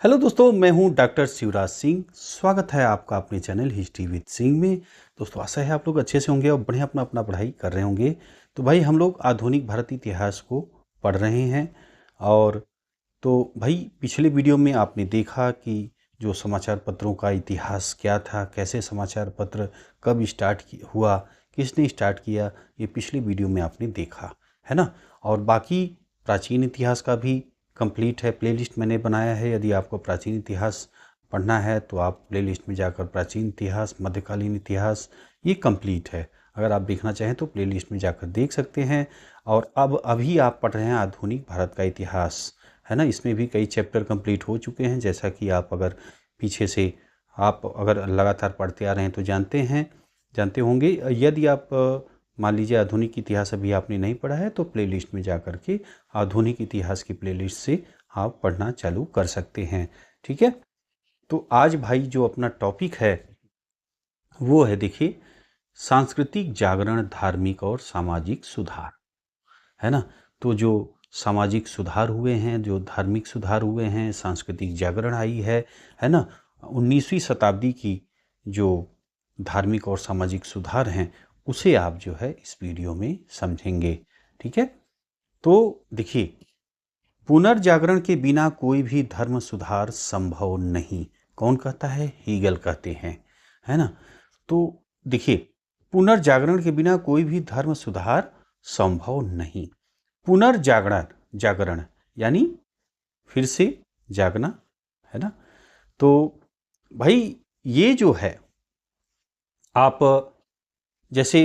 Hello दोस्तों, मैं हूं डॉक्टर शिवराज सिंह। स्वागत है आपका अपने चैनल हिस्ट्री विद सिंह में। दोस्तों, आशा है आप लोग अच्छे से होंगे और बढ़िया अपना अपना पढ़ाई कर रहे होंगे। तो भाई, हम लोग आधुनिक भारतीय इतिहास को पढ़ रहे हैं। और तो भाई, पिछले वीडियो में आपने देखा कि जो समाचार पत्रों का इतिहास क्या था, कैसे समाचार पत्र कब हुआ, किसने स्टार्ट किया, ये पिछले वीडियो में आपने देखा है ना। और बाकी प्राचीन इतिहास का भी कंप्लीट है, प्लेलिस्ट मैंने बनाया है। यदि आपको प्राचीन इतिहास पढ़ना है तो आप प्लेलिस्ट में जाकर प्राचीन इतिहास, मध्यकालीन इतिहास, ये कंप्लीट है। अगर आप देखना चाहें तो प्लेलिस्ट में जाकर देख सकते हैं। और अब अभी आप पढ़ रहे हैं आधुनिक भारत का इतिहास, है ना। इसमें भी कई चैप्टर कंप्लीट हो चुके हैं, जैसा कि आप अगर पीछे से आप अगर लगातार पढ़ते आ रहे हैं तो जानते होंगे। यदि आप मान लीजिए आधुनिक इतिहास अभी आपने नहीं पढ़ा है तो प्लेलिस्ट में जा कर के आधुनिक इतिहास की प्लेलिस्ट से आप पढ़ना चालू कर सकते हैं। ठीक है। तो आज भाई जो अपना टॉपिक है वो है, देखिए, सांस्कृतिक जागरण, धार्मिक और सामाजिक सुधार, है ना। तो जो सामाजिक सुधार हुए हैं, जो धार्मिक सुधार हुए हैं, सांस्कृतिक जागरण आई है ना। 19वीं शताब्दी की जो धार्मिक और सामाजिक सुधार हैं उसे आप जो है इस वीडियो में समझेंगे। ठीक है। तो देखिए, पुनर्जागरण के बिना कोई भी धर्म सुधार संभव नहीं। कौन कहता है? हीगल कहते हैं, है ना। तो देखिए, पुनर्जागरण के बिना कोई भी धर्म सुधार संभव नहीं। पुनर्जागरण, जागरण यानी फिर से जागना, है ना। तो भाई, ये जो है, आप जैसे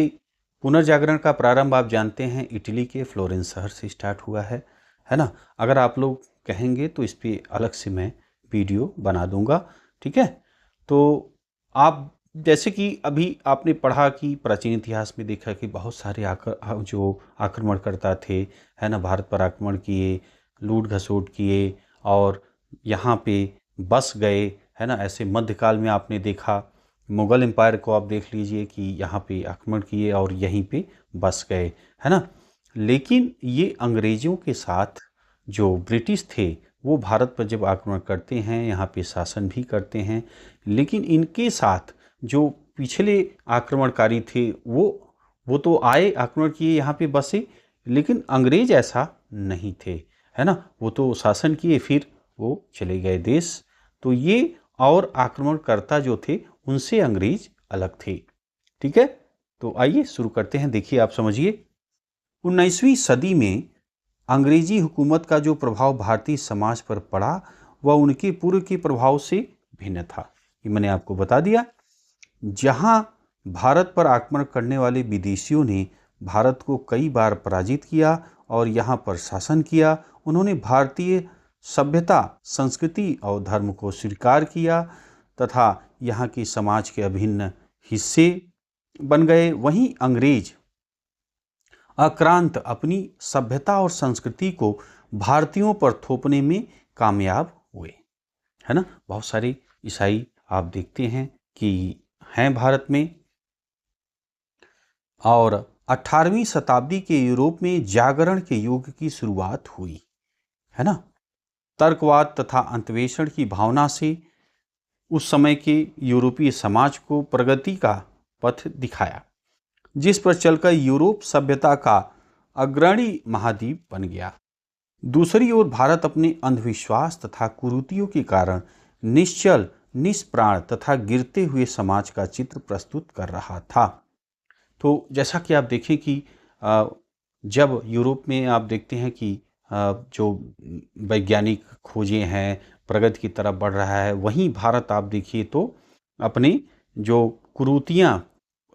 पुनर्जागरण का प्रारंभ आप जानते हैं इटली के फ्लोरेंस शहर से स्टार्ट हुआ है ना। अगर आप लोग कहेंगे तो इस पे अलग से मैं वीडियो बना दूंगा। ठीक है। तो आप जैसे कि अभी आपने पढ़ा कि प्राचीन इतिहास में देखा कि बहुत सारे जो आक्रमणकर्ता थे, है ना, भारत पर आक्रमण किए, लूट घसोट किए और यहाँ पे बस गए, है ना। ऐसे मध्यकाल में आपने देखा मुगल एम्पायर को, आप देख लीजिए कि यहाँ पे आक्रमण किए और यहीं पे बस गए, है ना। लेकिन ये अंग्रेज़ों के साथ जो ब्रिटिश थे वो भारत पर जब आक्रमण करते हैं, यहाँ पे शासन भी करते हैं, लेकिन इनके साथ जो पिछले आक्रमणकारी थे वो तो आए, आक्रमण किए, यहाँ पे बसे, लेकिन अंग्रेज ऐसा नहीं थे, है ना। वो तो शासन किए, फिर वो चले गए देश। तो ये और आक्रमणकर्ता जो थे उनसे अंग्रेज अलग थे। ठीक है। तो आइए शुरू करते हैं। देखिए, आप समझिए, 19वीं सदी में अंग्रेजी हुकूमत का जो प्रभाव भारतीय समाज पर पड़ा वह उनके पूर्व के प्रभाव से भिन्न था। ये मैंने आपको बता दिया। जहां भारत पर आक्रमण करने वाले विदेशियों ने भारत को कई बार पराजित किया और यहाँ पर शासन किया, उन्होंने भारतीय सभ्यता, संस्कृति और धर्म को स्वीकार किया तथा यहाँ के समाज के अभिन्न हिस्से बन गए। वहीं अंग्रेज आक्रांत अपनी सभ्यता और संस्कृति को भारतीयों पर थोपने में कामयाब हुए, है ना। बहुत सारे ईसाई आप देखते हैं कि हैं भारत में। और 18वीं शताब्दी के यूरोप में जागरण के युग की शुरुआत हुई, है ना। तर्कवाद तथा अंतवेषण की भावना से उस समय के यूरोपीय समाज को प्रगति का पथ दिखाया, जिस पर चलकर यूरोप सभ्यता का अग्रणी महाद्वीप बन गया। दूसरी ओर भारत अपने अंधविश्वास तथा कुरीतियों के कारण निश्चल, निष्प्राण तथा गिरते हुए समाज का चित्र प्रस्तुत कर रहा था। तो जैसा कि आप देखें कि जब यूरोप में आप देखते हैं कि जो वैज्ञानिक खोजें हैं, प्रगति की तरफ बढ़ रहा है, वहीं भारत आप देखिए तो अपने जो कुरीतियां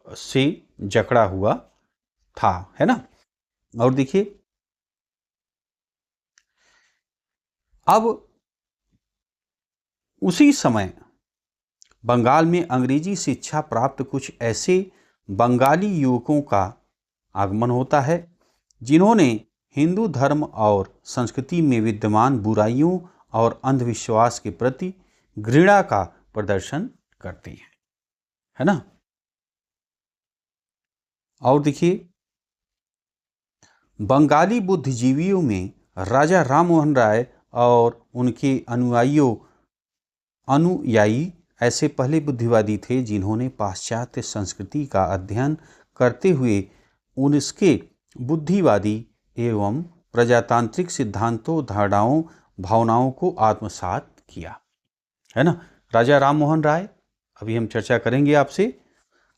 से जकड़ा हुआ था, है ना। और देखिए, अब उसी समय बंगाल में अंग्रेजी शिक्षा प्राप्त कुछ ऐसे बंगाली युवकों का आगमन होता है जिन्होंने हिंदू धर्म और संस्कृति में विद्यमान बुराइयों और अंधविश्वास के प्रति घृणा का प्रदर्शन करते हैं, है ना। और देखिए, बंगाली बुद्धिजीवियों में राजा राममोहन राय और उनके अनुयायियों अनुयायी ऐसे पहले बुद्धिवादी थे जिन्होंने पाश्चात्य संस्कृति का अध्ययन करते हुए उनके बुद्धिवादी एवं प्रजातांत्रिक सिद्धांतों, धारणाओं, भावनाओं को आत्मसात किया, है ना। राजा राम मोहन राय, अभी हम चर्चा करेंगे आपसे।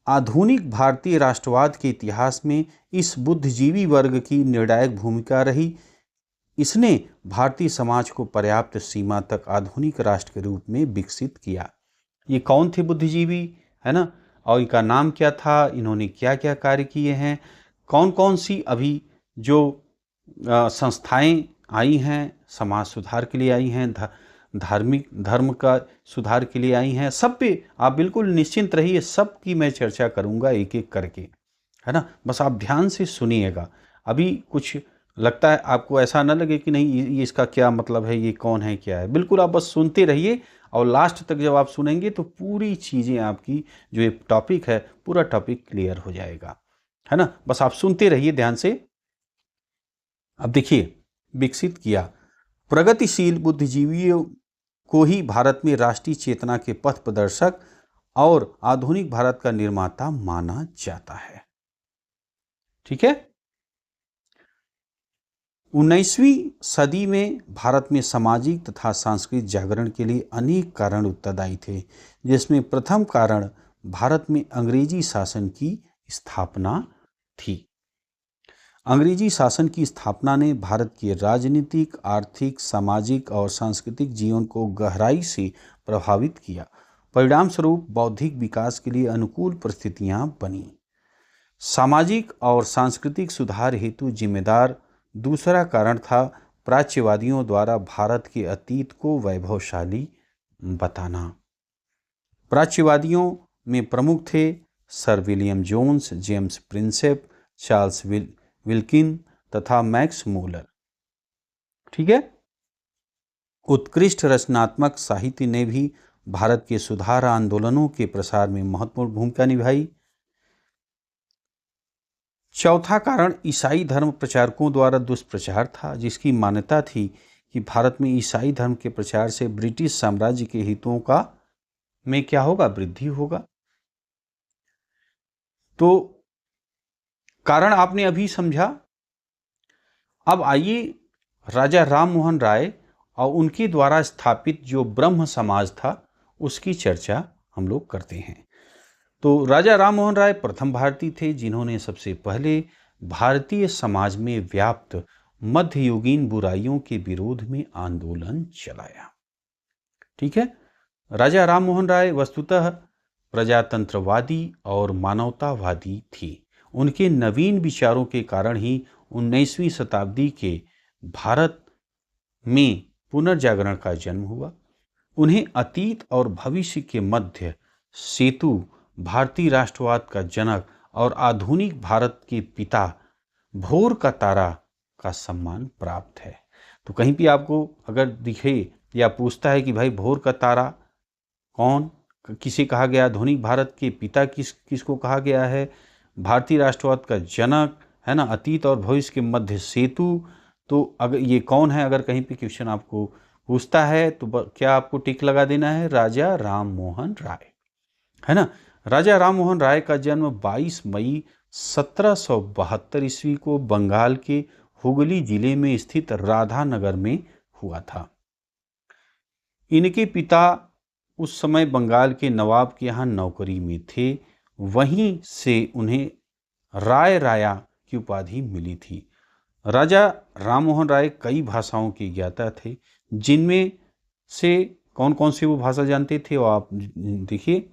आधुनिक भारतीय राष्ट्रवाद के इतिहास में इस बुद्धिजीवी वर्ग की निर्णायक भूमिका रही। इसने भारतीय समाज को पर्याप्त सीमा तक आधुनिक राष्ट्र के रूप में विकसित किया। ये कौन थे बुद्धिजीवी, है ना, और इनका नाम क्या था, इन्होंने क्या क्या कार्य किए हैं, कौन कौन सी अभी जो संस्थाएं आई हैं, समाज सुधार के लिए आई हैं, धार्मिक धर्म का सुधार के लिए आई हैं, सब पे आप बिल्कुल निश्चिंत रहिए, सब की मैं चर्चा करूंगा एक एक करके, है ना। बस आप ध्यान से सुनिएगा। अभी कुछ लगता है आपको, ऐसा ना लगे कि नहीं ये इसका क्या मतलब है, ये कौन है, क्या है, बिल्कुल आप बस सुनते रहिए और लास्ट तक जब आप सुनेंगे तो पूरी चीज़ें आपकी जो ये टॉपिक है, पूरा टॉपिक क्लियर हो जाएगा, है ना। बस आप सुनते रहिए ध्यान से। अब देखिए, विकसित किया। प्रगतिशील बुद्धिजीवियों को ही भारत में राष्ट्रीय चेतना के पथ प्रदर्शक और आधुनिक भारत का निर्माता माना जाता है। ठीक है। 19वीं सदी में भारत में सामाजिक तथा सांस्कृतिक जागरण के लिए अनेक कारण उत्तरदायी थे, जिसमें प्रथम कारण भारत में अंग्रेजी शासन की स्थापना थी। अंग्रेजी शासन की स्थापना ने भारत के राजनीतिक, आर्थिक, सामाजिक और सांस्कृतिक जीवन को गहराई से प्रभावित किया। परिणाम स्वरूप बौद्धिक विकास के लिए अनुकूल परिस्थितियां बनी। सामाजिक और सांस्कृतिक सुधार हेतु जिम्मेदार दूसरा कारण था प्राच्यवादियों द्वारा भारत के अतीत को वैभवशाली बताना। प्राच्यवादियों में प्रमुख थे sir William Jones, James Prinsep, Charles Wilkin तथा मैक्स मूलर। ठीक है। उत्कृष्ट रचनात्मक साहित्य ने भी भारत के सुधार आंदोलनों के प्रसार में महत्वपूर्ण भूमिका निभाई। चौथा कारण ईसाई धर्म प्रचारकों द्वारा दुष्प्रचार था, जिसकी मान्यता थी कि भारत में ईसाई धर्म के प्रचार से ब्रिटिश साम्राज्य के हितों का में क्या होगा, वृद्धि होगा। तो कारण आपने अभी समझा। अब आइए राजा राम मोहन राय और उनके द्वारा स्थापित जो ब्रह्म समाज था उसकी चर्चा हम लोग करते हैं। तो राजा राम मोहन राय प्रथम भारतीय थे जिन्होंने सबसे पहले भारतीय समाज में व्याप्त मध्ययुगीन बुराइयों के विरोध में आंदोलन चलाया। ठीक है। राजा राम मोहन राय वस्तुतः प्रजातंत्रवादी और मानवतावादी थे। उनके नवीन विचारों के कारण ही 19वीं शताब्दी के भारत में पुनर्जागरण का जन्म हुआ। उन्हें अतीत और भविष्य के मध्य सेतु, भारतीय राष्ट्रवाद का जनक और आधुनिक भारत के पिता, भोर का तारा का सम्मान प्राप्त है। तो कहीं भी आपको अगर दिखे या पूछता है कि भाई भोर का तारा कौन, किसे कहा गया, आधुनिक भारत के पिता किसको कहा गया है, भारतीय राष्ट्रवाद का जनक, है ना, अतीत और भविष्य के मध्य सेतु, तो अगर ये कौन है, अगर कहीं पे क्वेश्चन आपको पूछता है तो क्या आपको टिक लगा देना है, राजा राम मोहन राय, है ना। राजा राम मोहन राय का जन्म 22 मई 1772 ईस्वी को बंगाल के हुगली जिले में स्थित राधानगर में हुआ था। इनके पिता उस समय बंगाल के नवाब के यहाँ नौकरी में थे। वहीं से उन्हें राय राया की उपाधि मिली थी। राजा राम मोहन राय कई भाषाओं के ज्ञाता थे, जिनमें से कौन कौन सी वो भाषा जानते थे वो आप देखिए।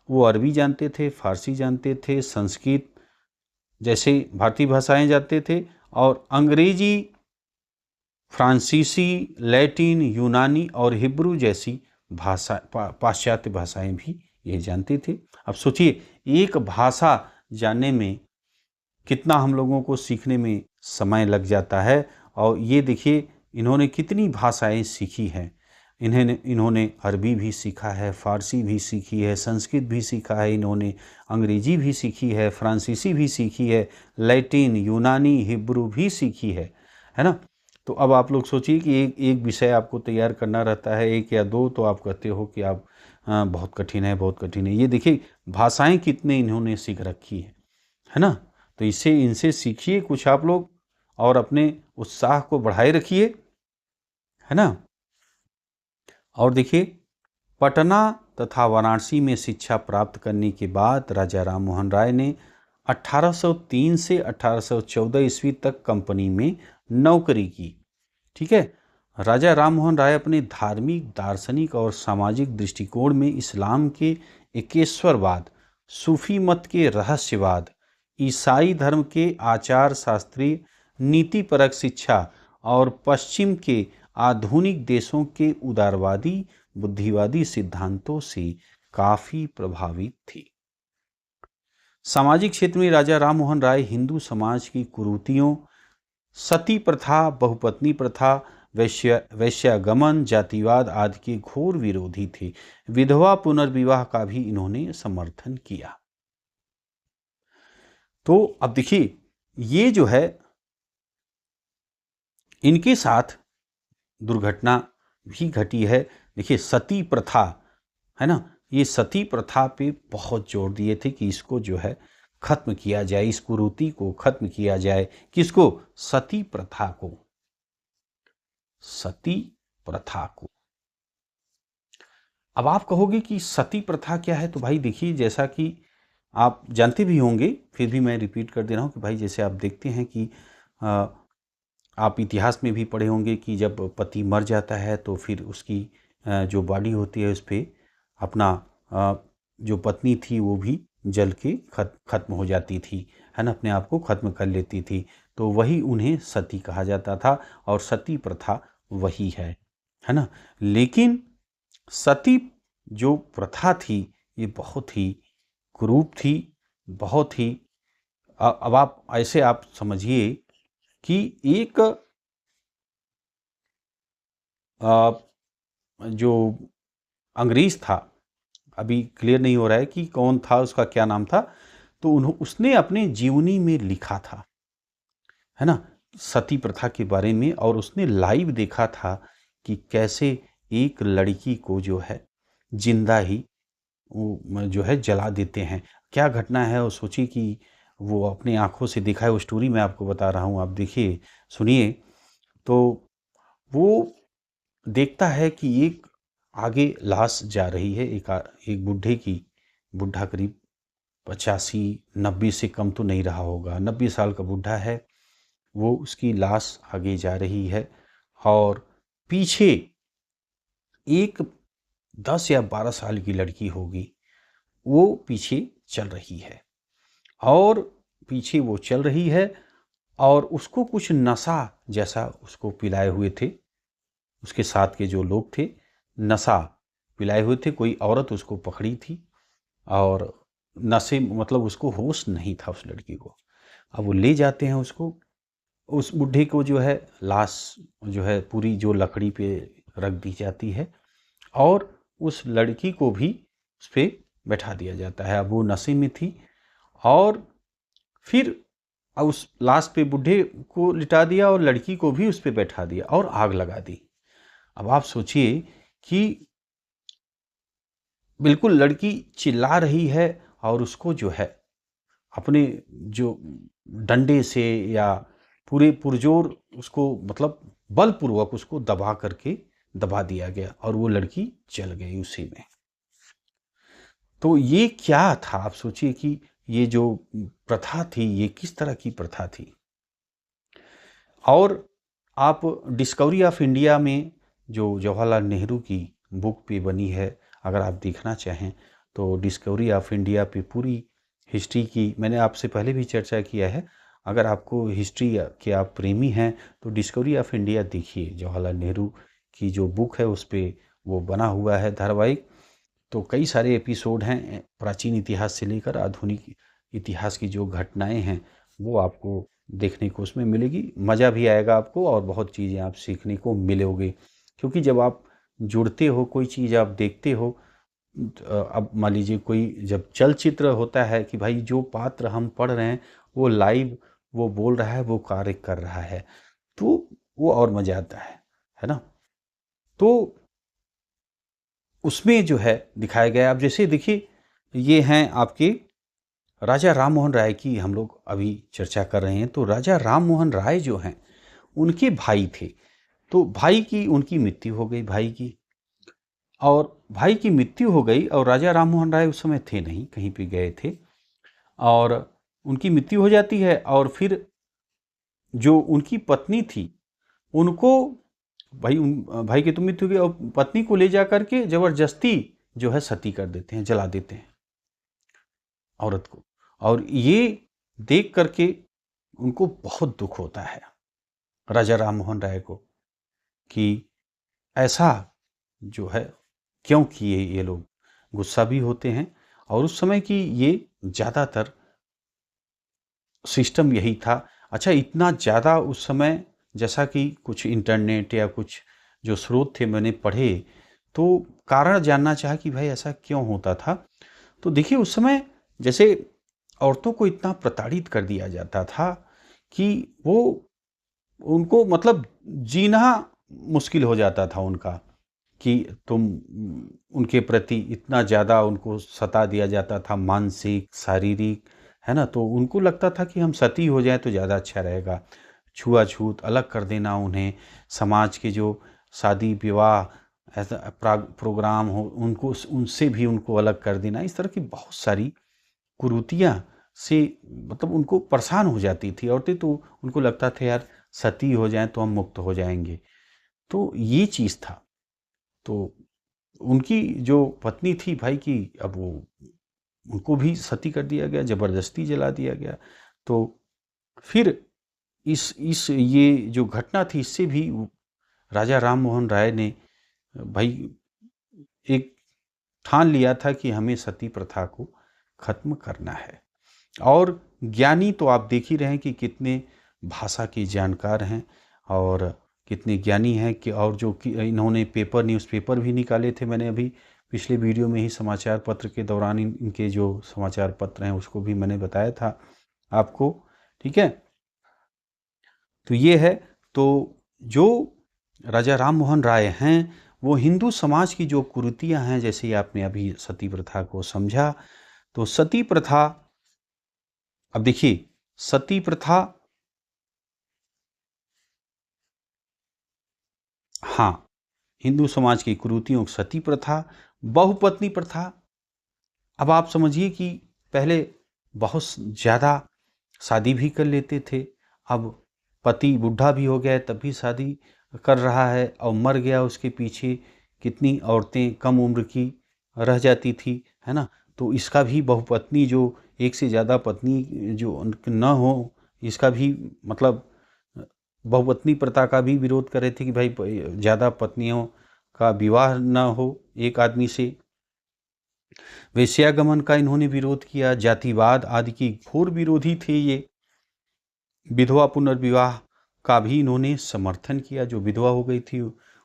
वो अरबी जानते थे, फारसी जानते थे, संस्कृत जैसे भारतीय भाषाएं जानते थे, और अंग्रेजी, फ्रांसीसी, लैटिन, यूनानी और हिब्रू जैसी भाषा, पाश्चात्य भाषाएं भी ये जानते थे। अब सोचिए, एक भाषा जानने में कितना हम लोगों को सीखने में समय लग जाता है, और ये देखिए इन्होंने कितनी भाषाएं सीखी हैं। इन्होंने अरबी भी सीखा है, फारसी भी सीखी है, संस्कृत भी सीखा है, इन्होंने अंग्रेजी भी सीखी है, फ्रांसीसी भी सीखी है, लैटिन, यूनानी, हिब्रू भी सीखी है ना। तो अब आप लोग सोचिए कि एक एक विषय आपको तैयार करना रहता है, एक या दो, तो आप कहते हो कि आप बहुत कठिन है, बहुत कठिन है। ये देखिए भाषाएं कितने इन्होंने सीख रखी है ना। तो इससे इनसे सीखिए कुछ आप लोग और अपने उत्साह को बढ़ाए रखिए, है ना। और देखिए पटना तथा वाराणसी में शिक्षा प्राप्त करने के बाद राजा राम मोहन राय ने 1803 से 1814 ईस्वी तक कंपनी में नौकरी की। ठीक है। राजा राम मोहन राय अपने धार्मिक, दार्शनिक और सामाजिक दृष्टिकोण में इस्लाम के एकेश्वरवाद, सूफी मत के रहस्यवाद, ईसाई धर्म के आचार शास्त्रीय नीतिपरक शिक्षा और पश्चिम के आधुनिक देशों के उदारवादी बुद्धिवादी सिद्धांतों से काफी प्रभावित थी। सामाजिक क्षेत्र में राजा राम मोहन राय हिंदू समाज की कुरीतियों, सती प्रथा, बहुपत्नी प्रथा, वैश्यागमन, जातिवाद आदि के घोर विरोधी थे। विधवा पुनर्विवाह का भी इन्होंने समर्थन किया। तो अब देखिए ये जो है इनके साथ दुर्घटना भी घटी है। देखिए सती प्रथा है ना, ये सती प्रथा पे बहुत जोर दिए थे कि इसको जो है खत्म किया जाए, इस कुरीति को खत्म किया जाए। किसको? सती प्रथा को, सती प्रथा को। अब आप कहोगे कि सती प्रथा क्या है, तो भाई देखिए जैसा कि आप जानते भी होंगे, फिर भी मैं रिपीट कर दे रहा हूं कि भाई जैसे आप देखते हैं कि आप इतिहास में भी पढ़े होंगे कि जब पति मर जाता है तो फिर उसकी जो बॉडी होती है उस पर अपना जो पत्नी थी वो भी जल के खत्म हो जाती थी, है ना, अपने आप को खत्म कर लेती थी। तो वही उन्हें सती कहा जाता था और सती प्रथा वही है ना। लेकिन सती जो प्रथा थी ये बहुत ही क्रूर थी, बहुत ही अब आप ऐसे आप समझिए कि एक जो अंग्रेज था, अभी क्लियर नहीं हो रहा है कि कौन था, उसका क्या नाम था, तो उसने अपने जीवनी में लिखा था, है ना, सती प्रथा के बारे में। और उसने लाइव देखा था कि कैसे एक लड़की को जो है जिंदा ही वो जो है जला देते हैं। क्या घटना है वो सोचिए कि वो अपने आंखों से देखा है। वो स्टोरी मैं आपको बता रहा हूँ, आप देखिए सुनिए। तो वो देखता है कि एक आगे लाश जा रही है, एक बूढ़े की, बूढ़ा करीब 85-90 से कम तो नहीं रहा होगा, 90 साल का बूढ़ा है। वो उसकी लाश आगे जा रही है और पीछे एक 10 या 12 साल की लड़की होगी, वो पीछे चल रही है। और पीछे वो चल रही है और उसको कुछ नशा जैसा उसको पिलाए हुए थे, उसके साथ के जो लोग थे नशा पिलाए हुए थे। कोई औरत उसको पकड़ी थी और नशे मतलब उसको होश नहीं था उस लड़की को। अब वो ले जाते हैं उसको, उस बुढ़े को जो है लाश जो है पूरी जो लकड़ी पे रख दी जाती है और उस लड़की को भी उस पर बैठा दिया जाता है। अब वो नशे में थी और फिर उस लाश पे बूढ़े को लिटा दिया और लड़की को भी उस पर बैठा दिया और आग लगा दी। अब आप सोचिए कि बिल्कुल लड़की चिल्ला रही है और उसको जो है अपने जो डंडे से या पूरे पुरजोर उसको मतलब बलपूर्वक उसको दबा दिया गया और वो लड़की जल गई उसी में। तो ये क्या था, आप सोचिए कि ये जो प्रथा थी ये किस तरह की प्रथा थी। और आप डिस्कवरी ऑफ इंडिया में जो जवाहरलाल नेहरू की बुक पे बनी है, अगर आप देखना चाहें तो डिस्कवरी ऑफ इंडिया पे पूरी हिस्ट्री की मैंने आपसे पहले भी चर्चा किया है। अगर आपको हिस्ट्री के आप प्रेमी हैं तो डिस्कवरी ऑफ इंडिया देखिए, जवाहरलाल नेहरू की जो बुक है उस पर वो बना हुआ है धारावाहिक। तो कई सारे एपिसोड हैं, प्राचीन इतिहास से लेकर आधुनिक इतिहास की जो घटनाएं हैं वो आपको देखने को उसमें मिलेगी। मज़ा भी आएगा आपको और बहुत चीज़ें आप सीखने को मिलोगे, क्योंकि जब आप जुड़ते हो, कोई चीज़ आप देखते हो, अब मान लीजिए कोई जब चलचित्र होता है कि भाई जो पात्र हम पढ़ रहे हैं वो लाइव वो बोल रहा है, वो कार्य कर रहा है, तो वो और मजा आता है ना। तो उसमें जो है दिखाया गया, अब जैसे देखिए ये हैं आपके राजा राम मोहन राय की हम लोग अभी चर्चा कर रहे हैं। तो राजा राम मोहन राय जो हैं उनके भाई थे। तो भाई की उनकी मृत्यु हो गई, भाई की, और भाई की मृत्यु हो गई और राजा राम मोहन राय उस समय थे नहीं, कहीं पे गए थे, और उनकी मृत्यु हो जाती है। और फिर जो उनकी पत्नी थी उनको, भाई की तो मृत्यु हो गई और पत्नी को ले जा करके जबरदस्ती जो है सती कर देते हैं, जला देते हैं औरत को। और ये देख करके उनको बहुत दुख होता है राजा राम मोहन राय को कि ऐसा जो है क्यों किए ये लोग, गुस्सा भी होते हैं। और उस समय की ये ज़्यादातर सिस्टम यही था। अच्छा, इतना ज़्यादा उस समय, जैसा कि कुछ इंटरनेट या कुछ जो स्रोत थे मैंने पढ़े, तो कारण जानना चाहा कि भाई ऐसा क्यों होता था। तो देखिए उस समय जैसे औरतों को इतना प्रताड़ित कर दिया जाता था कि वो, उनको मतलब जीना मुश्किल हो जाता था उनका, कि तुम उनके प्रति इतना ज़्यादा उनको सता दिया जाता था, मानसिक शारीरिक, है ना। तो उनको लगता था कि हम सती हो जाएं तो ज़्यादा अच्छा रहेगा। छुआछूत अलग कर देना उन्हें, समाज के जो शादी विवाह ऐसा प्रोग्राम हो उनको, उनसे भी उनको अलग कर देना, इस तरह की बहुत सारी कुरीतियाँ से मतलब उनको परेशान हो जाती थी औरतें। तो उनको लगता था यार सती हो जाएं तो हम मुक्त हो जाएंगे। तो ये चीज़ था। तो उनकी जो पत्नी थी भाई की, अब वो, उनको भी सती कर दिया गया, ज़बरदस्ती जला दिया गया। तो फिर इस ये जो घटना थी इससे भी राजा राम मोहन राय ने भाई एक ठान लिया था कि हमें सती प्रथा को खत्म करना है। और ज्ञानी तो आप देख ही रहे हैं कि कितने भाषा के जानकार हैं और कितने ज्ञानी हैं कि, और जो कि इन्होंने न्यूज़पेपर भी निकाले थे। मैंने अभी पिछले वीडियो में ही समाचार पत्र के दौरान इनके जो समाचार पत्र हैं उसको भी मैंने बताया था आपको, ठीक है। तो ये है। तो जो राजा राम मोहन राय हैं वो हिंदू समाज की जो कुरीतियाँ हैं, जैसे आपने अभी सती प्रथा को समझा, तो सती प्रथा, अब देखिए सती प्रथा, हाँ, हिंदू समाज की कुरीतियों, सती प्रथा, बहुपत्नी प्रथा। अब आप समझिए कि पहले बहुत ज़्यादा शादी भी कर लेते थे। अब पति बूढ़ा भी हो गया है तब भी शादी कर रहा है और मर गया, उसके पीछे कितनी औरतें कम उम्र की रह जाती थी, है ना। तो इसका भी बहुपत्नी, जो एक से ज़्यादा पत्नी जो न हो, इसका भी मतलब बहुपत्नी प्रथा का भी विरोध कर रहे थे कि भाई ज़्यादा पत्नियों का विवाह न हो एक आदमी से। वेश्यागमन का इन्होंने विरोध किया, जातिवाद आदि की घोर विरोधी थे ये। विधवा पुनर्विवाह का भी इन्होंने समर्थन किया, जो विधवा हो गई थी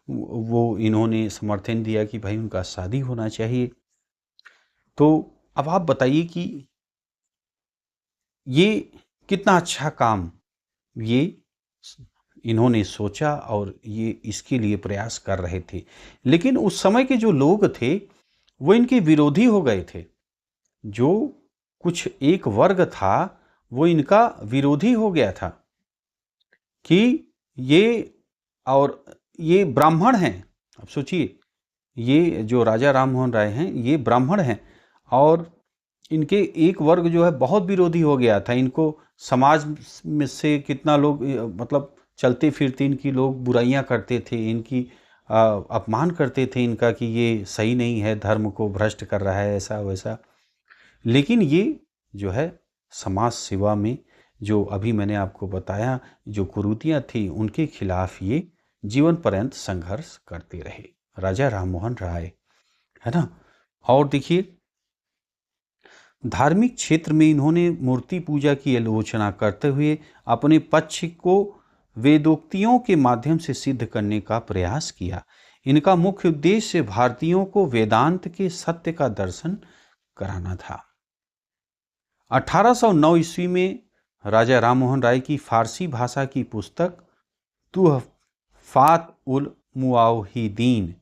वो इन्होंने समर्थन दिया कि भाई उनका शादी होना चाहिए। तो अब आप बताइए कि ये कितना अच्छा काम ये इन्होंने सोचा और ये इसके लिए प्रयास कर रहे थे। लेकिन उस समय के जो लोग थे वो इनके विरोधी हो गए थे। जो कुछ एक वर्ग था वो इनका विरोधी हो गया था कि ये, और ये ब्राह्मण हैं। अब सोचिए, ये जो राजा राम मोहन राय हैं ये ब्राह्मण हैं और इनके एक वर्ग जो है बहुत विरोधी हो गया था। इनको समाज में से कितना लोग मतलब चलते फिरते इनकी लोग बुराइयां करते थे, इनकी अपमान करते थे इनका, कि ये सही नहीं है, धर्म को भ्रष्ट कर रहा है, ऐसा वैसा। लेकिन ये जो है समाज सेवा में, जो अभी मैंने आपको बताया जो कुरीतियाँ थी उनके खिलाफ ये जीवन पर्यंत संघर्ष करते रहे राजा राम मोहन राय, है ना। और देखिए धार्मिक क्षेत्र में इन्होंने मूर्ति पूजा की आलोचना करते हुए अपने पक्ष को वेदोक्तियों के माध्यम से सिद्ध करने का प्रयास किया। इनका मुख्य उद्देश्य भारतीयों को वेदांत के सत्य का दर्शन कराना था। 1809 ईस्वी में राजा राम मोहन राय की फारसी भाषा की पुस्तक फात उल मुआहिदीन,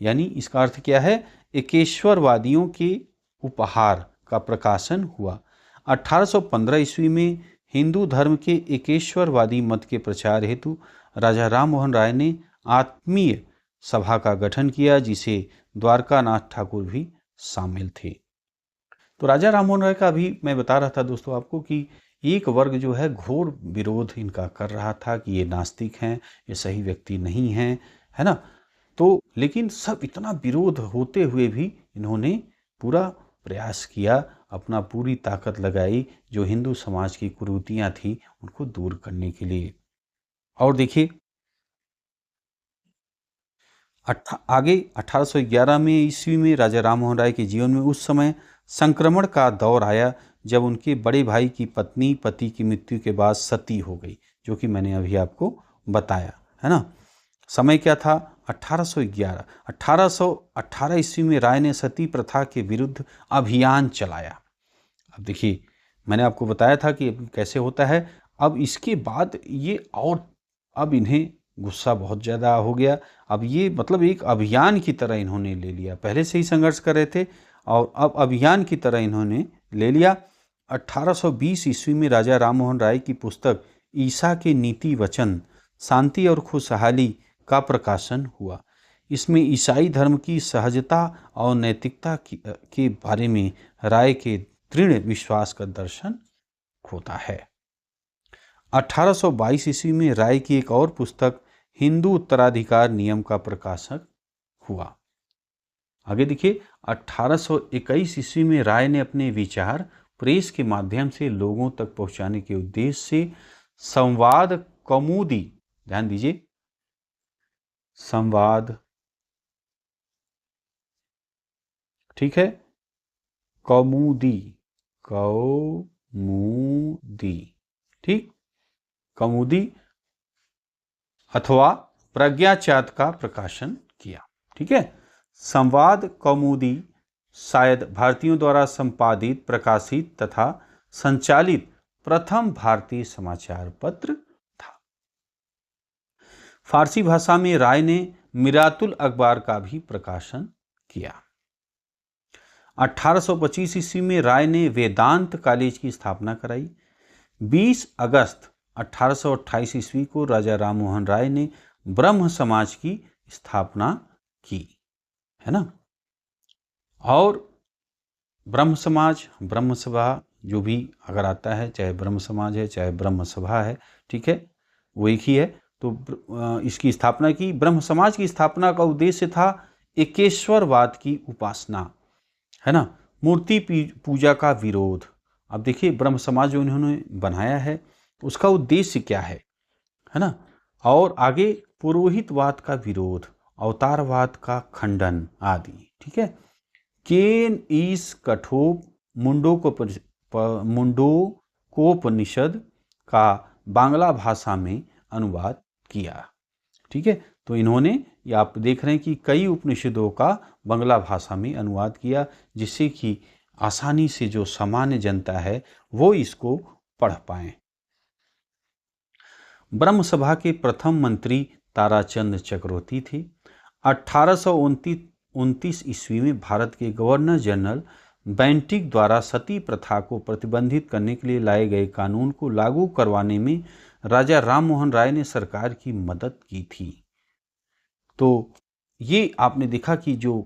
यानी इसका अर्थ क्या है, एकेश्वरवादियों के उपहार का प्रकाशन हुआ। 1815 ईस्वी में हिंदू धर्म के एकेश्वरवादी मत के प्रचार हेतु राजा राम मोहन राय ने आत्मीय सभा का गठन किया, जिसे द्वारकानाथ ठाकुर भी शामिल थे। तो राजा राम मोहन राय का अभी मैं बता रहा था दोस्तों आपको कि एक वर्ग जो है घोर विरोध इनका कर रहा था कि ये नास्तिक हैं, ये सही व्यक्ति नहीं हैं, है ना। तो लेकिन सब इतना विरोध होते हुए भी इन्होंने पूरा प्रयास किया, अपना पूरी ताकत लगाई जो हिंदू समाज की कुरीतियां थी उनको दूर करने के लिए। और देखिए आगे 1811 में ईस्वी में राजा राम मोहन राय के जीवन में उस समय संक्रमण का दौर आया, जब उनके बड़े भाई की पत्नी पति की मृत्यु के बाद सती हो गई, जो कि मैंने अभी आपको बताया, है ना। समय क्या था, 1811। 1818 ईस्वी में राय ने सती प्रथा के विरुद्ध अभियान चलाया। अब देखिए मैंने आपको बताया था कि कैसे होता है। अब इसके बाद ये और अब इन्हें गुस्सा बहुत ज़्यादा हो गया। अब ये मतलब एक अभियान की तरह इन्होंने ले लिया, पहले से ही संघर्ष कर रहे थे और अब अभियान की तरह इन्होंने ले लिया। 1820 ईस्वी में राजा राम मोहन राय की पुस्तक ईसा के नीति वचन, शांति और खुशहाली का प्रकाशन हुआ। इसमें ईसाई धर्म की सहजता और नैतिकता के बारे में राय के दृढ़ विश्वास का दर्शन होता है। 1822 ईस्वी में राय की एक और पुस्तक हिंदू उत्तराधिकार नियम का प्रकाशन हुआ। आगे देखिए 1821 ईस्वी में राय ने अपने विचार प्रेस के माध्यम से लोगों तक पहुंचाने के उद्देश्य से संवाद कौमुदी, ध्यान दीजिए, संवाद, ठीक है, कौमुदी, कौमुदी, ठीक, कौमुदी अथवा प्रज्ञाचार्य का प्रकाशन किया। ठीक है, संवाद कौमुदी शायद भारतीयों द्वारा संपादित, प्रकाशित तथा संचालित प्रथम भारतीय समाचार पत्र था। फारसी भाषा में राय ने मिरातुल अखबार का भी प्रकाशन किया। 1825 ईस्वी में राय ने वेदांत कॉलेज की स्थापना कराई। 20 अगस्त 1828 ईस्वी को राजा राम मोहन राय ने ब्रह्म समाज की स्थापना की, है ना। और ब्रह्म समाज, ब्रह्म सभा, जो भी अगर आता है, चाहे ब्रह्म समाज है चाहे ब्रह्म सभा है, ठीक है, वो एक ही है। तो इसकी स्थापना की। ब्रह्म समाज की स्थापना का उद्देश्य था एकेश्वरवाद की उपासना, है ना, मूर्ति पूजा का विरोध। अब देखिए ब्रह्म समाज जो इन्होंने बनाया है उसका उद्देश्य क्या है ना। और आगे पुरोहितवाद का विरोध, अवतारवाद का खंडन आदि, ठीक है। केन ईस कठोप मुंडोकोपनिषद का बांग्ला भाषा में अनुवाद किया। ठीक है, तो इन्होंने, ये आप देख रहे हैं कि कई उपनिषदों का बांग्ला भाषा में अनुवाद किया, जिससे कि आसानी से जो सामान्य जनता है वो इसको पढ़ पाए। ब्रह्म सभा के प्रथम मंत्री ताराचंद चक्रवर्ती थे। 1829 ईस्वी में भारत के गवर्नर जनरल बेंटिक द्वारा सती प्रथा को प्रतिबंधित करने के लिए लाए गए कानून को लागू करवाने में राजा राम मोहन राय ने सरकार की मदद की थी। तो ये आपने देखा कि जो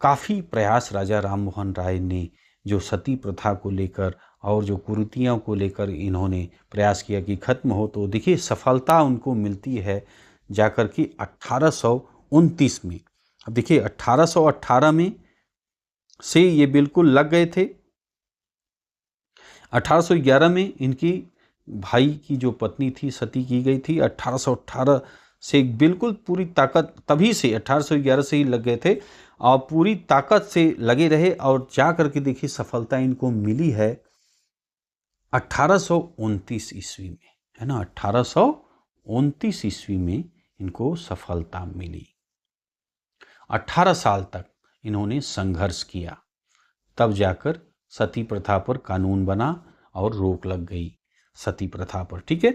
काफ़ी प्रयास राजा राम मोहन राय ने जो सती प्रथा को लेकर और जो कुरीतियों को लेकर इन्होंने प्रयास किया कि खत्म हो, तो देखिए सफलता उनको मिलती है जाकर कि 1829 में। अब देखिए 1818 में से ये बिल्कुल लग गए थे। 1811 में इनकी भाई की जो पत्नी थी सती की गई थी। 1818 से बिल्कुल पूरी ताकत, तभी से 1811 से ही लग गए थे और पूरी ताकत से लगे रहे और जा करके देखिए सफलता इनको मिली है 1829 ईस्वी में, है ना। 1829 ईस्वी में इनको सफलता मिली। 18 साल तक इन्होंने संघर्ष किया, तब जाकर सती प्रथा पर कानून बना और रोक लग गई सती प्रथा पर। ठीक है,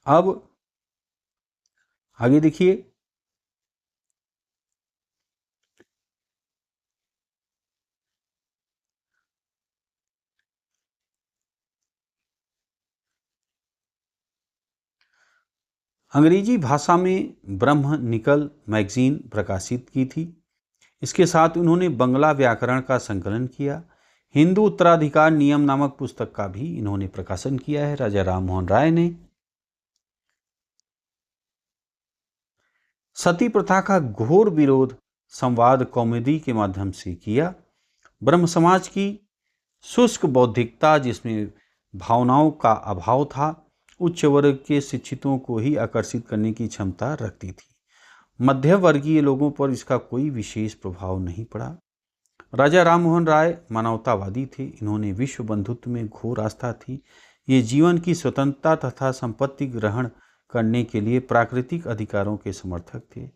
अब आगे देखिए, अंग्रेजी भाषा में ब्रह्म निकल मैगजीन प्रकाशित की थी। इसके साथ उन्होंने बंगला व्याकरण का संकलन किया। हिंदू उत्तराधिकार नियम नामक पुस्तक का भी इन्होंने प्रकाशन किया है राजा राम मोहन राय ने। सती प्रथा का घोर विरोध संवाद कॉमेडी के माध्यम से किया। ब्रह्म समाज की शुष्क बौद्धिकता, जिसमें भावनाओं का अभाव था, उच्च वर्ग के शिक्षितों को ही आकर्षित करने की क्षमता रखती थी। मध्य वर्गीय लोगों पर इसका कोई विशेष प्रभाव नहीं पड़ा। राजा राम मोहन राय मानवतावादी थे। इन्होंने विश्व बंधुत्व में घोर आस्था थी। ये जीवन की स्वतंत्रता तथा संपत्ति ग्रहण करने के लिए प्राकृतिक अधिकारों के समर्थक थे।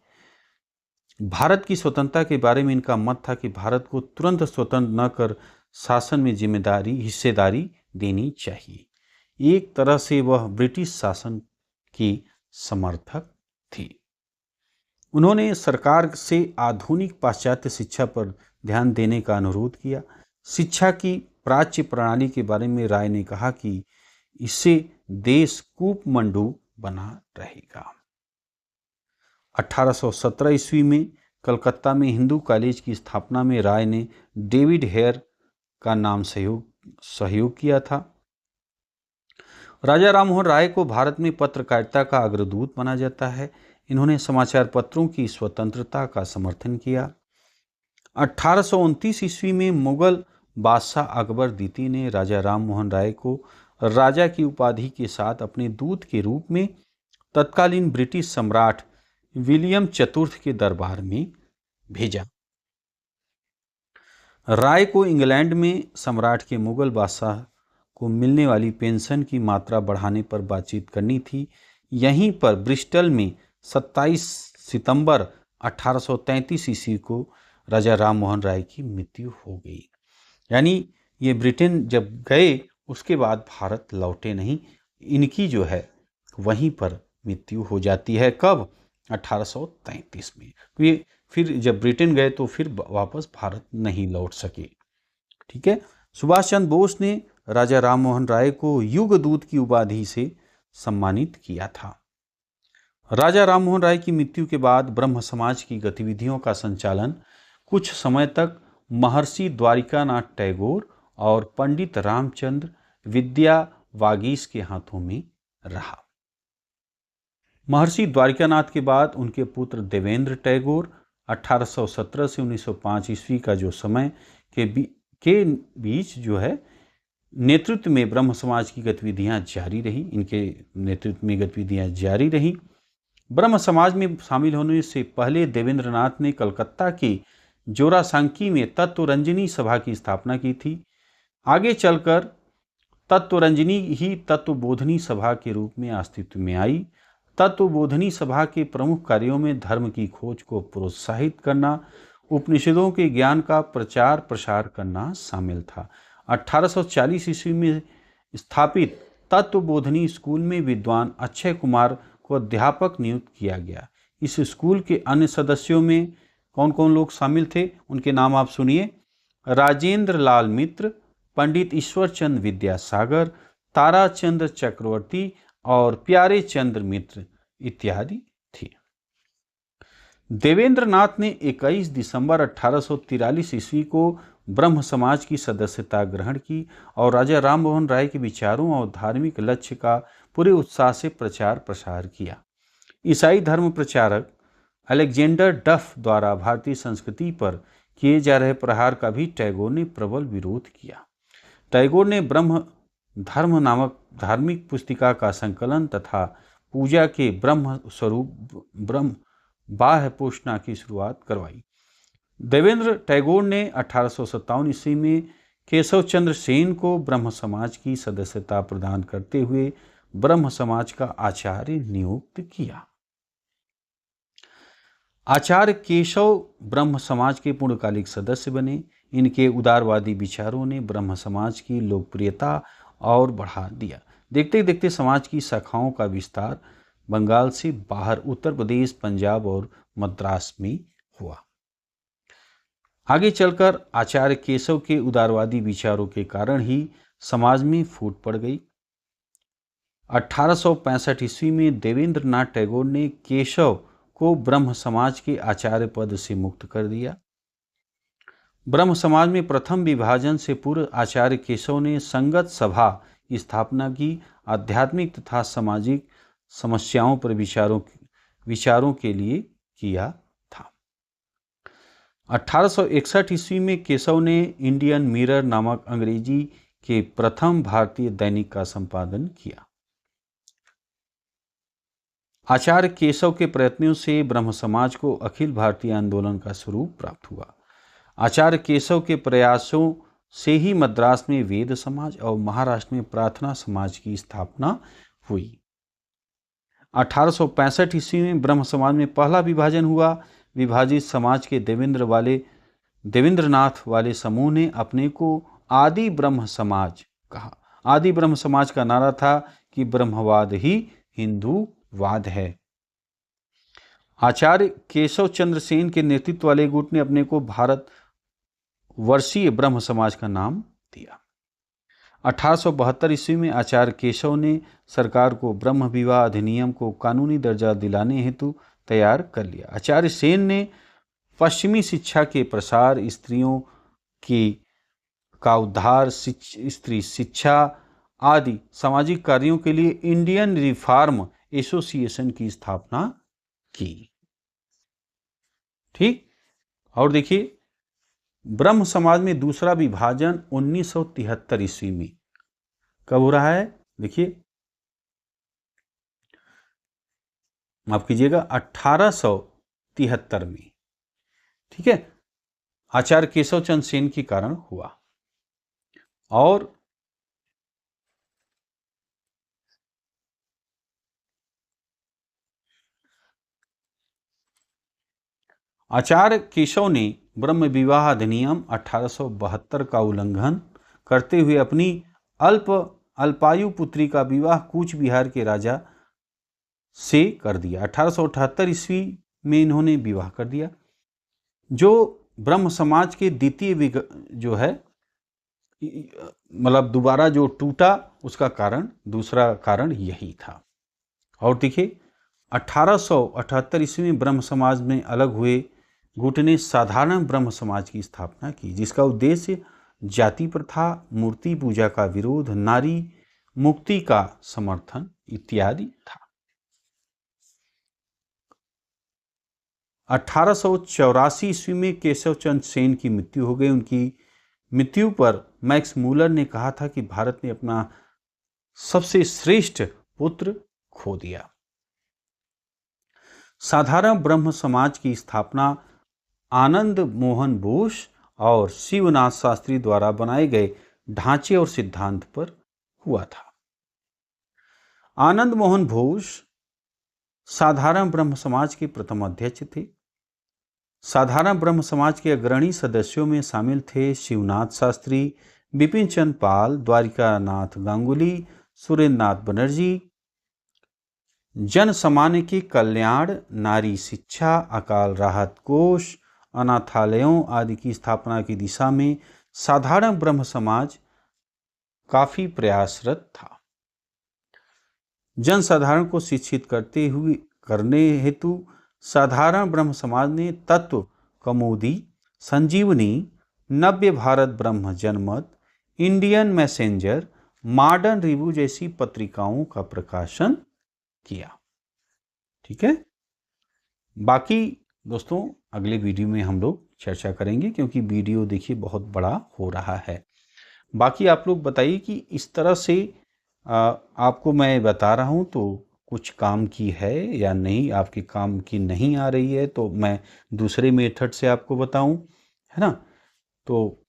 भारत की स्वतंत्रता के बारे में इनका मत था कि भारत को तुरंत स्वतंत्र न कर शासन में हिस्सेदारी देनी चाहिए। एक तरह से वह ब्रिटिश शासन की समर्थक थी। उन्होंने सरकार से आधुनिक पाश्चात्य शिक्षा पर ध्यान देने का अनुरोध किया। शिक्षा की प्राच्य प्रणाली के बारे में राय ने कहा कि इससे देश कूपमंडू बना रहेगा। 1817 ईस्वी में कलकत्ता में हिंदू कॉलेज की स्थापना में राय ने डेविड हेयर का नाम सहयोग किया था। राजा राममोहन राय को भारत में पत्रकारिता का अग्रदूत माना जाता है। इन्होंने समाचार पत्रों की स्वतंत्रता का समर्थन किया। 1829 ईस्वी में मुगल बादशाह अकबर द्वितीय ने राजा राम मोहन राय को राजा की उपाधि के साथ अपने दूत के रूप में तत्कालीन ब्रिटिश सम्राट विलियम चतुर्थ के दरबार में भेजा। राय को इंग्लैंड में सम्राट के मुगल बादशाह को मिलने वाली पेंशन की मात्रा बढ़ाने पर बातचीत करनी थी। यहीं पर ब्रिस्टल में 27 सितंबर 1833 ईस्वी को राजा राम मोहन राय की मृत्यु हो गई। यानी ये ब्रिटेन जब गए उसके बाद भारत लौटे नहीं। इनकी जो है वहीं पर मृत्यु हो जाती है। कब? 1833 में। तो ये फिर जब ब्रिटेन गए तो फिर वापस भारत नहीं लौट सके। ठीक है। सुभाष चंद्र बोस ने राजा राम मोहन राय को युग दूत की उपाधि से सम्मानित किया था। राजा राम मोहन राय की मृत्यु के बाद ब्रह्म समाज की गतिविधियों का संचालन कुछ समय तक महर्षि द्वारिकानाथ टैगोर और पंडित रामचंद्र विद्या वागीश के हाथों में रहा। महर्षि द्वारिकानाथ के बाद उनके पुत्र देवेंद्र टैगोर 1817 से 1905 ईस्वी का जो समय के बीच जो है नेतृत्व में ब्रह्म समाज की गतिविधियां जारी रही। इनके नेतृत्व में गतिविधियां जारी रही। ब्रह्म समाज में शामिल होने से पहले देवेंद्रनाथ ने कलकत्ता की जोरासांकी में तत्वरंजनी सभा की स्थापना की थी। आगे चलकर तत्वरंजनी ही तत्वबोधनी सभा के रूप में अस्तित्व में आई। तत्वबोधनी सभा के प्रमुख कार्यों में धर्म की खोज को प्रोत्साहित करना, उपनिषदों के ज्ञान का प्रचार प्रसार करना शामिल था। 1840 ईस्वी में स्थापित तत्वबोधनी स्कूल में विद्वान अक्षय कुमार को अध्यापक नियुक्त किया गया। इस स्कूल के अन्य सदस्यों में कौन कौन लोग शामिल थे, उनके नाम आप सुनिए। राजेंद्र लाल मित्र, पंडित ईश्वर चंद्र विद्यासागर, ताराचंद्र चक्रवर्ती और प्यारे चंद्र मित्र इत्यादि थे। देवेंद्रनाथ ने 21 दिसंबर 1843 ईस्वी को ब्रह्म समाज की सदस्यता ग्रहण की और राजा राम मोहन राय के विचारों और धार्मिक लक्ष्य का पूरे उत्साह से प्रचार प्रसार किया। ईसाई धर्म प्रचारक अलेक्जेंडर डफ द्वारा भारतीय संस्कृति पर किए जा रहे प्रहार का भी टैगोर ने प्रबल विरोध किया। टैगोर ने ब्रह्म धर्म नामक धार्मिक पुस्तिका का संकलन तथा पूजा के ब्रह्म स्वरूप ब्रह्म बाह्य पोषणा की शुरुआत करवाई। देवेंद्र टैगोर ने 1857 ईस्वी में केशव चंद्र सेन को ब्रह्म समाज की सदस्यता प्रदान करते हुए ब्रह्म समाज का आचार्य नियुक्त किया। आचार्य केशव ब्रह्म समाज के पूर्णकालिक सदस्य बने। इनके उदारवादी विचारों ने ब्रह्म समाज की लोकप्रियता और बढ़ा दिया। देखते देखते समाज की शाखाओं का विस्तार बंगाल से बाहर उत्तर प्रदेश, पंजाब और मद्रास में हुआ। आगे चलकर आचार्य केशव के उदारवादी विचारों के कारण ही समाज में फूट पड़ गई। 1865 ईस्वी में देवेंद्र नाथ टैगोर ने केशव को ब्रह्म समाज के आचार्य पद से मुक्त कर दिया। ब्रह्म समाज में प्रथम विभाजन से पूर्व आचार्य केशव ने संगत सभा की स्थापना की, आध्यात्मिक तथा सामाजिक समस्याओं पर विचारों के लिए किया था। 1861 ईस्वी में केशव ने इंडियन मिरर नामक अंग्रेजी के प्रथम भारतीय दैनिक का संपादन किया। आचार्य केशव के प्रयत्नों से ब्रह्म समाज को अखिल भारतीय आंदोलन का स्वरूप प्राप्त हुआ। आचार्य केशव के प्रयासों से ही मद्रास में वेद समाज और महाराष्ट्र में प्रार्थना समाज की स्थापना हुई। 1865 ईस्वी में ब्रह्म समाज में पहला विभाजन हुआ। विभाजित समाज के देवेंद्रनाथ वाले समूह ने अपने को आदि ब्रह्म समाज कहा। आदि ब्रह्म समाज का नारा था कि ब्रह्मवाद ही हिंदूवाद है। आचार्य केशव चंद्र सेन के नेतृत्व वाले गुट ने अपने को भारत वर्षीय ब्रह्म समाज का नाम दिया। 1872 ईस्वी में आचार्य केशव ने सरकार को ब्रह्म विवाह अधिनियम को कानूनी दर्जा दिलाने हेतु तैयार कर लिया। आचार्य सेन ने पश्चिमी शिक्षा के प्रसार, स्त्रियों का उद्धार, स्त्री शिक्षा आदि सामाजिक कार्यों के लिए इंडियन रिफॉर्म एसोसिएशन की स्थापना की। ठीक, और देखिए ब्रह्म समाज में दूसरा विभाजन 1973 ईस्वी में कब हो रहा है? देखिए, माफ कीजिएगा, 1873 में। ठीक है, आचार्य केशव चंद्र सेन के कारण हुआ। और आचार्य केशव ने ब्रह्म विवाह अधिनियम 1872 का उल्लंघन करते हुए अपनी अल्पायु पुत्री का विवाह कूच बिहार के राजा से कर दिया। 1878 ईस्वी में इन्होंने विवाह कर दिया, जो ब्रह्म समाज के द्वितीय जो है मतलब दोबारा जो टूटा, उसका कारण, दूसरा कारण यही था। और देखिए 1878 ईस्वी में ब्रह्म समाज में अलग हुए गुट ने साधारण ब्रह्म समाज की स्थापना की, जिसका उद्देश्य जाति प्रथा, मूर्ति पूजा का विरोध, नारी मुक्ति का समर्थन इत्यादि था। 1884 ईस्वी में केशव चंद्र सेन की मृत्यु हो गई। उनकी मृत्यु पर मैक्स मूलर ने कहा था कि भारत ने अपना सबसे श्रेष्ठ पुत्र खो दिया। साधारण ब्रह्म समाज की स्थापना आनंद मोहन बोस और शिवनाथ शास्त्री द्वारा बनाए गए ढांचे और सिद्धांत पर हुआ था। आनंद मोहन बोस साधारण ब्रह्म समाज के प्रथम अध्यक्ष थे। साधारण ब्रह्म समाज के अग्रणी सदस्यों में शामिल थे शिवनाथ शास्त्री, बिपिन चंद्र पाल, द्वारिकानाथ गांगुली, सुरेंद्रनाथ बनर्जी। जन सामान्य के कल्याण, नारी शिक्षा, अकाल राहत कोष, अनाथालयों आदि की स्थापना की दिशा में साधारण ब्रह्म समाज काफी प्रयासरत था। जनसाधारण को शिक्षित करने हेतु साधारण ब्रह्म समाज ने तत्व कौमुदी, संजीवनी, नव्य भारत ब्रह्म जनमत, इंडियन मैसेंजर, मॉडर्न रिव्यू जैसी पत्रिकाओं का प्रकाशन किया। ठीक है, बाकी दोस्तों अगले वीडियो में हम लोग चर्चा करेंगे, क्योंकि वीडियो देखिए बहुत बड़ा हो रहा है। बाकी आप लोग बताइए कि इस तरह से आपको मैं बता रहा हूं तो कुछ काम की है या नहीं, आपके काम की नहीं आ रही है तो मैं दूसरे मेथड से आपको बताऊं, है ना। तो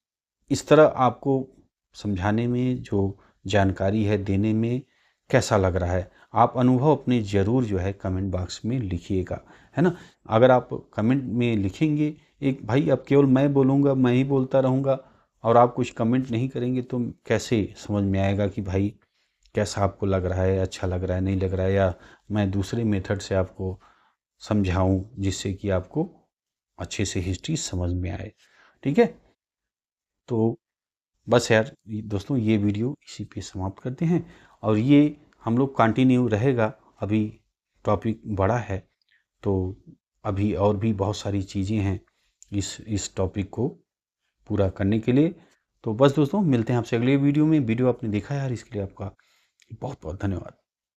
इस तरह आपको समझाने में जो जानकारी है देने में कैसा लग रहा है, आप अनुभव अपने ज़रूर जो है कमेंट बॉक्स में लिखिएगा, है ना। अगर आप कमेंट में लिखेंगे, एक भाई अब केवल मैं बोलूँगा, मैं ही बोलता रहूँगा और आप कुछ कमेंट नहीं करेंगे तो कैसे समझ में आएगा कि भाई कैसा आपको लग रहा है, अच्छा लग रहा है, नहीं लग रहा है, या मैं दूसरे मेथड से आपको समझाऊं जिससे कि आपको अच्छे से हिस्ट्री समझ में आए। ठीक है, तो बस यार दोस्तों ये वीडियो इसी पे समाप्त करते हैं, और ये हम लोग कंटिन्यू रहेगा। अभी टॉपिक बड़ा है, तो अभी और भी बहुत सारी चीज़ें हैं इस टॉपिक को पूरा करने के लिए। तो बस दोस्तों मिलते हैं आपसे अगले वीडियो में। वीडियो आपने देखा यार, इसके लिए आपका बहुत बहुत धन्यवाद।